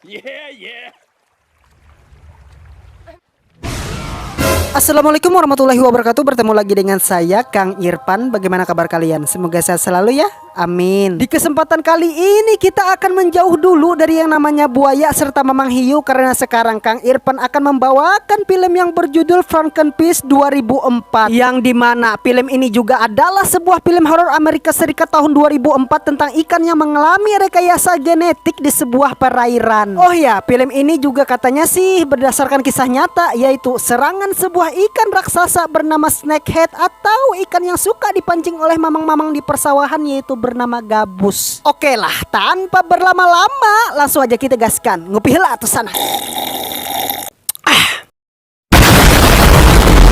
Yeah, yeah. Assalamualaikum warahmatullahi wabarakatuh. Bertemu lagi dengan saya Kang Irfan. Bagaimana kabar kalian? Semoga sehat selalu ya. Amin. Di kesempatan kali ini kita akan menjauh dulu dari yang namanya buaya serta mamang hiu, karena sekarang Kang Irfan akan membawakan film yang berjudul Frankenfish 2004, yang dimana film ini juga adalah sebuah film horor Amerika Serikat tahun 2004 tentang ikan yang mengalami rekayasa genetik di sebuah perairan. Oh ya, film ini juga katanya sih berdasarkan kisah nyata, yaitu serangan sebuah ikan raksasa bernama snakehead atau ikan yang suka dipancing oleh mamang-mamang di persawahan, yaitu bernama gabus. Oke lah, tanpa berlama-lama langsung aja kita gaskan. Ngopi lah tuh sana.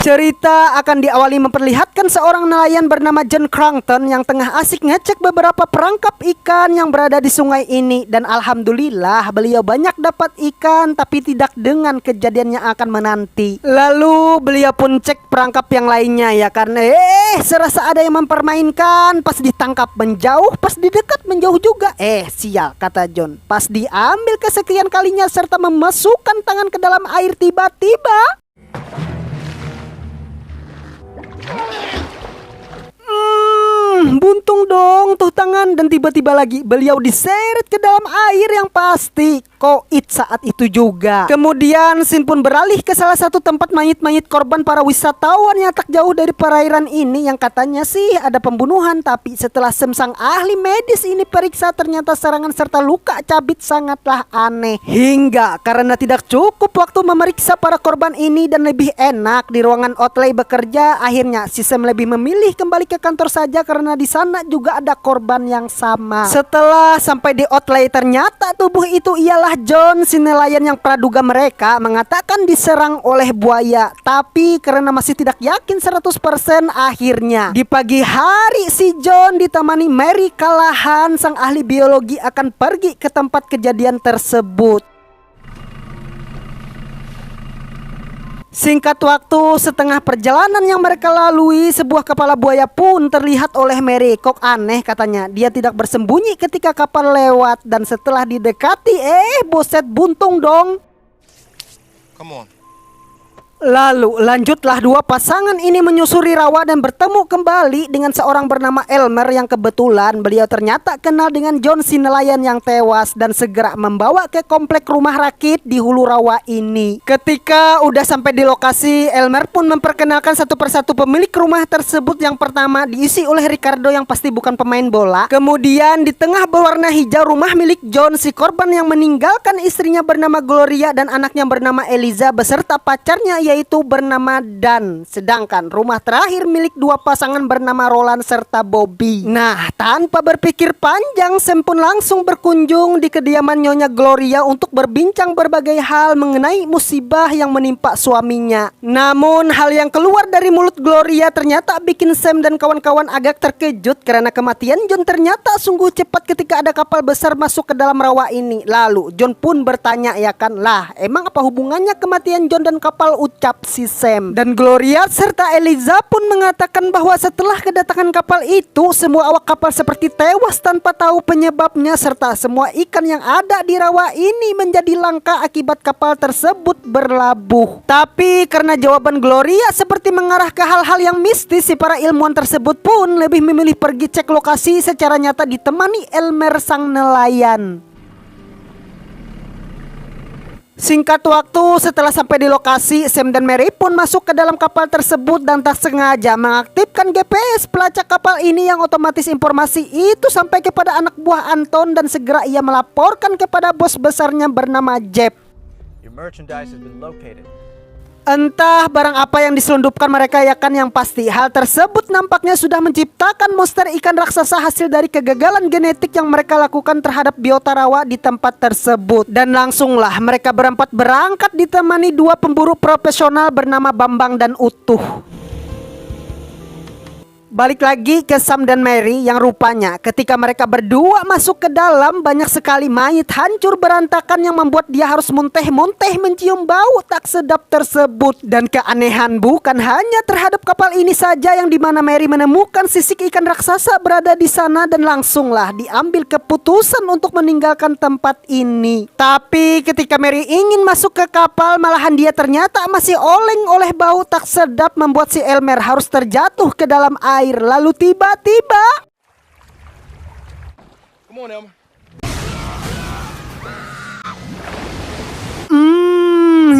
Cerita akan diawali memperlihatkan seorang nelayan bernama John Crankton yang tengah asik ngecek beberapa perangkap ikan yang berada di sungai ini. Dan alhamdulillah beliau banyak dapat ikan, tapi tidak dengan kejadian yang akan menanti. Lalu beliau pun cek perangkap yang lainnya ya, karena serasa ada yang mempermainkan. Pas ditangkap menjauh, pas didekat menjauh juga. Sial, kata John. Pas diambil kesekian kalinya serta memasukkan tangan ke dalam air, tiba-tiba buntung dong tuh tangan, dan tiba-tiba lagi beliau diseret ke dalam air yang pasti koit saat itu juga. Kemudian scene pun beralih ke salah satu tempat mayit-mayit korban para wisatawan yang tak jauh dari perairan ini, yang katanya sih ada pembunuhan. Tapi setelah sang ahli medis ini periksa, ternyata serangan serta luka cabit sangatlah aneh. Hingga karena tidak cukup waktu memeriksa para korban ini dan lebih enak di ruangan outlay bekerja, akhirnya si Sam lebih memilih kembali ke kantor saja karena di sana juga ada korban yang sama. Setelah sampai di outlay, ternyata tubuh itu ialah John, si nelayan yang praduga mereka mengatakan diserang oleh buaya. Tapi karena masih tidak yakin 100%, akhirnya di pagi hari si John ditemani Mary Callahan, sang ahli biologi, akan pergi ke tempat kejadian tersebut. Singkat waktu, setengah perjalanan yang mereka lalui, sebuah kepala buaya pun terlihat oleh Mary. Kok aneh, katanya. Dia tidak bersembunyi ketika kapal lewat, dan setelah didekati, boset buntung dong. Come on. Lalu lanjutlah dua pasangan ini menyusuri rawa dan bertemu kembali dengan seorang bernama Elmer yang kebetulan beliau ternyata kenal dengan John, si nelayan yang tewas, dan segera membawa ke komplek rumah rakit di hulu rawa ini. Ketika udah sampai di lokasi, Elmer pun memperkenalkan satu persatu pemilik rumah tersebut. Yang pertama diisi oleh Ricardo yang pasti bukan pemain bola. Kemudian di tengah berwarna hijau rumah milik John, si korban yang meninggalkan istrinya bernama Gloria dan anaknya bernama Eliza beserta pacarnya yaitu bernama Dan. Sedangkan rumah terakhir milik dua pasangan bernama Roland serta Bobby. Nah, tanpa berpikir panjang, Sam pun langsung berkunjung di kediaman Nyonya Gloria untuk berbincang berbagai hal mengenai musibah yang menimpa suaminya. Namun hal yang keluar dari mulut Gloria ternyata bikin Sam dan kawan-kawan agak terkejut, karena kematian John ternyata sungguh cepat ketika ada kapal besar masuk ke dalam rawa ini. Lalu John pun bertanya, ya kan, lah emang apa hubungannya kematian John dan kapal, ucap si Sam. Dan Gloria serta Eliza pun mengatakan bahwa setelah kedatangan kapal itu, semua awak kapal seperti tewas tanpa tahu penyebabnya, serta semua ikan yang ada di rawa ini menjadi langka akibat kapal tersebut berlabuh. Tapi karena jawaban Gloria seperti mengarah ke hal-hal yang mistis, si para ilmuwan tersebut pun lebih memilih pergi cek lokasi secara nyata ditemani Elmer, sang nelayan. Singkat waktu, setelah sampai di lokasi, Sam dan Mary pun masuk ke dalam kapal tersebut dan tak sengaja mengaktifkan GPS pelacak kapal ini, yang otomatis informasi itu sampai kepada anak buah Anton, dan segera ia melaporkan kepada bos besarnya bernama Jeff. Your merchandise has been located. Entah barang apa yang diselundupkan mereka, ya kan, yang pasti hal tersebut nampaknya sudah menciptakan monster ikan raksasa hasil dari kegagalan genetik yang mereka lakukan terhadap biota rawa di tempat tersebut. Dan langsunglah mereka berempat berangkat ditemani dua pemburu profesional bernama Bambang dan Utuh. Balik lagi ke Sam dan Mary yang rupanya ketika mereka berdua masuk ke dalam banyak sekali mayat hancur berantakan yang membuat dia harus munteh-munteh mencium bau tak sedap tersebut. Dan keanehan bukan hanya terhadap kapal ini saja yang dimana Mary menemukan sisik ikan raksasa berada di sana dan langsunglah diambil keputusan untuk meninggalkan tempat ini. Tapi ketika Mary ingin masuk ke kapal malahan dia ternyata masih oleng oleh bau tak sedap membuat si Elmer harus terjatuh ke dalam air. Lalu tiba-tiba Come on, Elmer.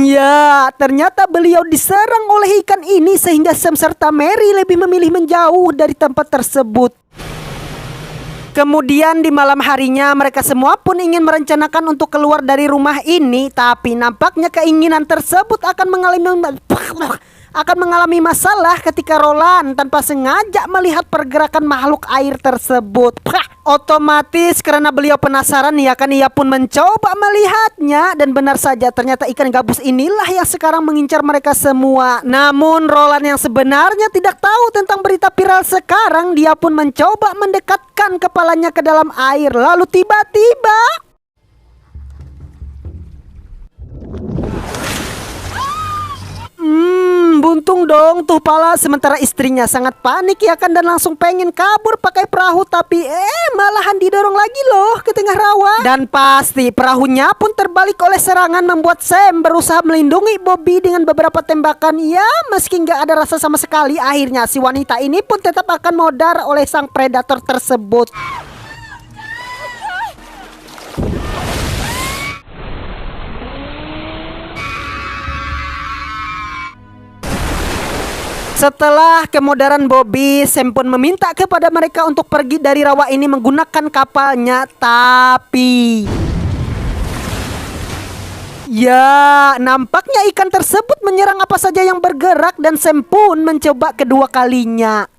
ya ternyata beliau diserang oleh ikan ini sehingga Sam serta Mary lebih memilih menjauh dari tempat tersebut. Kemudian di malam harinya mereka semua pun ingin merencanakan untuk keluar dari rumah ini, tapi nampaknya keinginan tersebut akan mengalami masalah ketika Roland tanpa sengaja melihat pergerakan makhluk air tersebut. Otomatis karena beliau penasaran ya kan, ia pun mencoba melihatnya dan benar saja ternyata ikan gabus inilah yang sekarang mengincar mereka semua. Namun Roland yang sebenarnya tidak tahu tentang berita viral sekarang, dia pun mencoba mendekatkan kepalanya ke dalam air. Lalu tiba-tiba buntung dong tuh pala. Sementara istrinya sangat panik ya kan dan langsung pengen kabur pakai perahu, tapi malahan didorong lagi loh ke tengah rawa. Dan pasti perahunya pun terbalik oleh serangan membuat Sam berusaha melindungi Bobby dengan beberapa tembakan. Ya meski nggak ada rasa sama sekali, akhirnya si wanita ini pun tetap akan modar oleh sang predator tersebut. Setelah kemodaran Bobby, Sam pun meminta kepada mereka untuk pergi dari rawa ini menggunakan kapalnya. Tapi ya nampaknya ikan tersebut menyerang apa saja yang bergerak dan Sam pun mencoba kedua kalinya.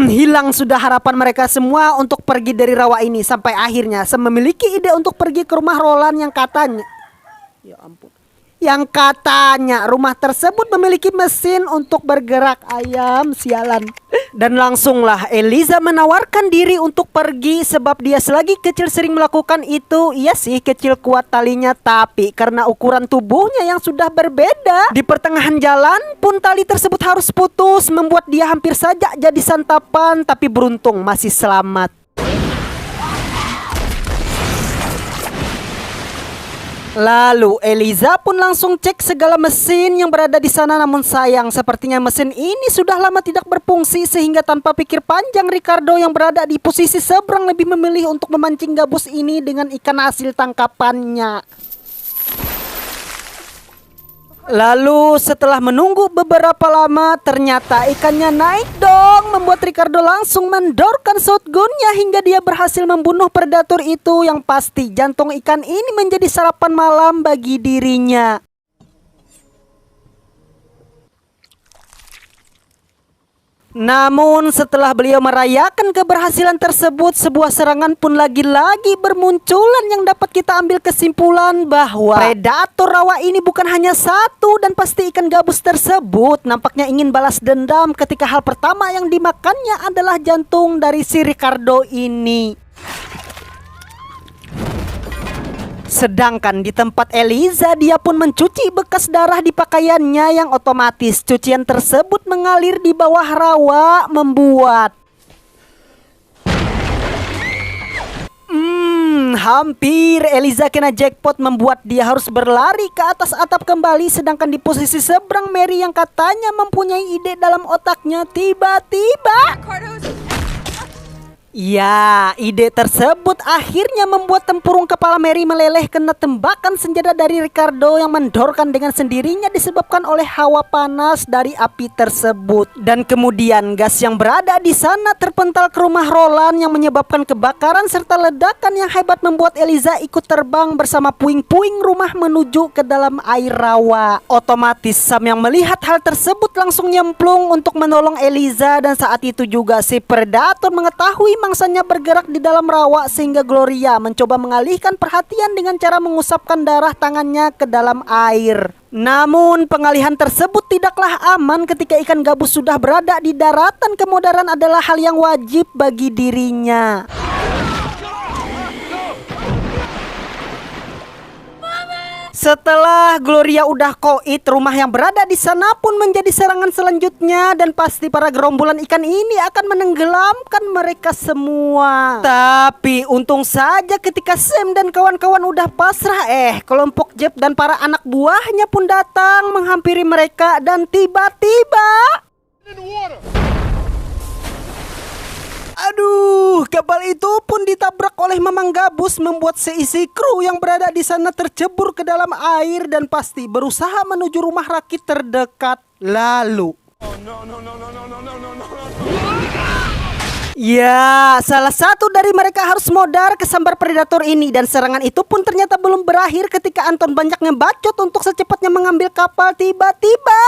Hilang sudah harapan mereka semua untuk pergi dari rawa ini. Sampai akhirnya Sam memiliki ide untuk pergi ke rumah Roland yang katanya rumah tersebut memiliki mesin untuk bergerak. Ayam sialan. Dan langsunglah Eliza menawarkan diri untuk pergi sebab dia selagi kecil sering melakukan itu. Iya sih kecil kuat talinya, tapi karena ukuran tubuhnya yang sudah berbeda, di pertengahan jalan pun tali tersebut harus putus membuat dia hampir saja jadi santapan, tapi beruntung masih selamat. Lalu Eliza pun langsung cek segala mesin yang berada di sana, namun sayang sepertinya mesin ini sudah lama tidak berfungsi sehingga tanpa pikir panjang Ricardo yang berada di posisi seberang lebih memilih untuk memancing gabus ini dengan ikan hasil tangkapannya. Lalu setelah menunggu beberapa lama ternyata ikannya naik dong, membuat Ricardo langsung mendorkan shotgunnya hingga dia berhasil membunuh predator itu. Yang pasti jantung ikan ini menjadi sarapan malam bagi dirinya. Namun setelah beliau merayakan keberhasilan tersebut, sebuah serangan pun lagi-lagi bermunculan yang dapat kita ambil kesimpulan bahwa predator rawa ini bukan hanya satu dan pasti ikan gabus tersebut nampaknya ingin balas dendam ketika hal pertama yang dimakannya adalah jantung dari si Ricardo ini. Sedangkan di tempat Eliza, dia pun mencuci bekas darah di pakaiannya yang otomatis cucian tersebut mengalir di bawah rawa membuat hampir Eliza kena jackpot membuat dia harus berlari ke atas atap kembali. Sedangkan di posisi seberang Mary yang katanya mempunyai ide dalam otaknya tiba-tiba ya, ide tersebut akhirnya membuat tempurung kepala Mary meleleh kena tembakan senjata dari Ricardo yang mendorkan dengan sendirinya disebabkan oleh hawa panas dari api tersebut. Dan kemudian gas yang berada di sana terpental ke rumah Roland yang menyebabkan kebakaran serta ledakan yang hebat membuat Eliza ikut terbang bersama puing-puing rumah menuju ke dalam air rawa. Otomatis Sam yang melihat hal tersebut langsung nyemplung untuk menolong Eliza, dan saat itu juga si predator mengetahui mangsanya bergerak di dalam rawa sehingga Gloria mencoba mengalihkan perhatian dengan cara mengusapkan darah tangannya ke dalam air. Namun pengalihan tersebut tidaklah aman ketika ikan gabus sudah berada di daratan. Kemodaran adalah hal yang wajib bagi dirinya. Setelah Gloria udah koit, rumah yang berada di sana pun menjadi serangan selanjutnya dan pasti para gerombolan ikan ini akan menenggelamkan mereka semua. Tapi untung saja ketika Sam dan kawan-kawan udah pasrah, kelompok Jeb dan para anak buahnya pun datang menghampiri mereka dan tiba-tiba aduh, kapal itu pun ditabrak oleh Mamang Gabus, membuat seisi kru yang berada di sana tercebur ke dalam air dan pasti berusaha menuju rumah rakit terdekat. Lalu ya, salah satu dari mereka harus modar ke sambar predator ini dan serangan itu pun ternyata belum berakhir ketika Anton banyak ngebacot untuk secepatnya mengambil kapal. Tiba-tiba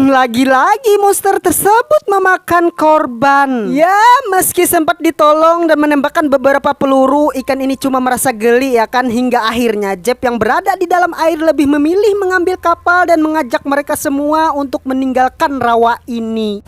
lagi-lagi monster tersebut memakan korban. Ya, meski sempat ditolong dan menembakkan beberapa peluru, ikan ini cuma merasa geli ya kan, hingga akhirnya Jeb yang berada di dalam air lebih memilih mengambil kapal dan mengajak mereka semua untuk meninggalkan rawa ini.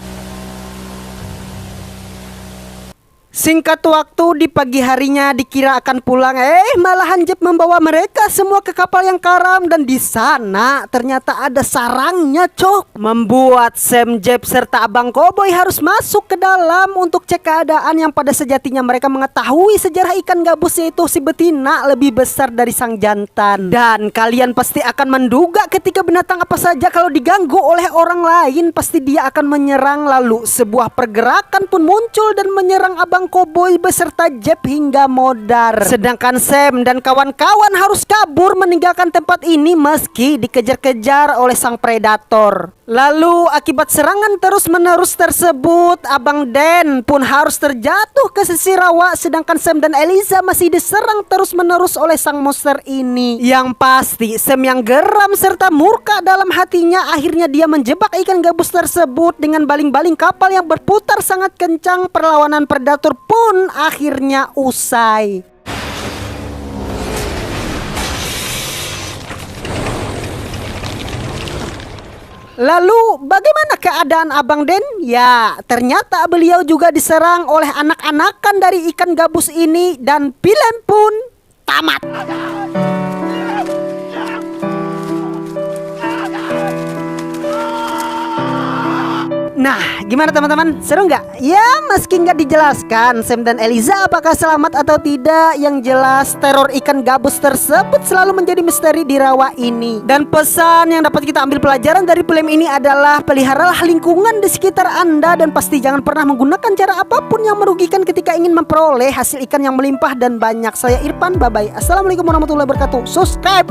Singkat waktu, di pagi harinya dikira akan pulang, malahan Jeb membawa mereka semua ke kapal yang karam dan di sana ternyata ada sarangnya, cok. Membuat Sam, Jeb serta Abang Koboi harus masuk ke dalam untuk cek keadaan yang pada sejatinya mereka mengetahui sejarah ikan gabus, yaitu si betina lebih besar dari sang jantan. Dan kalian pasti akan menduga ketika binatang apa saja kalau diganggu oleh orang lain pasti dia akan menyerang. Lalu sebuah pergerakan pun muncul dan menyerang Abang Koboi beserta Jeb hingga modar. Sedangkan Sam dan kawan-kawan harus kabur meninggalkan tempat ini meski dikejar-kejar oleh sang predator. Lalu akibat serangan terus-menerus tersebut, Abang Dan pun harus terjatuh ke sisi rawa, sedangkan Sam dan Eliza masih diserang terus-menerus oleh sang monster ini. Yang pasti Sam yang geram serta murka dalam hatinya, akhirnya dia menjebak ikan gabus tersebut dengan baling-baling kapal yang berputar sangat kencang. Perlawanan predator pun akhirnya usai. Lalu bagaimana keadaan Abang Den? Ya, ternyata beliau juga diserang oleh anak-anakan dari ikan gabus ini dan film pun tamat. Nah, gimana teman-teman? Seru nggak? Ya, meski nggak dijelaskan Sam dan Eliza apakah selamat atau tidak, yang jelas teror ikan gabus tersebut selalu menjadi misteri di rawa ini. Dan pesan yang dapat kita ambil pelajaran dari film ini adalah peliharalah lingkungan di sekitar Anda dan pasti jangan pernah menggunakan cara apapun yang merugikan ketika ingin memperoleh hasil ikan yang melimpah dan banyak. Saya Irfan, bye-bye. Assalamualaikum warahmatullahi wabarakatuh. Subscribe!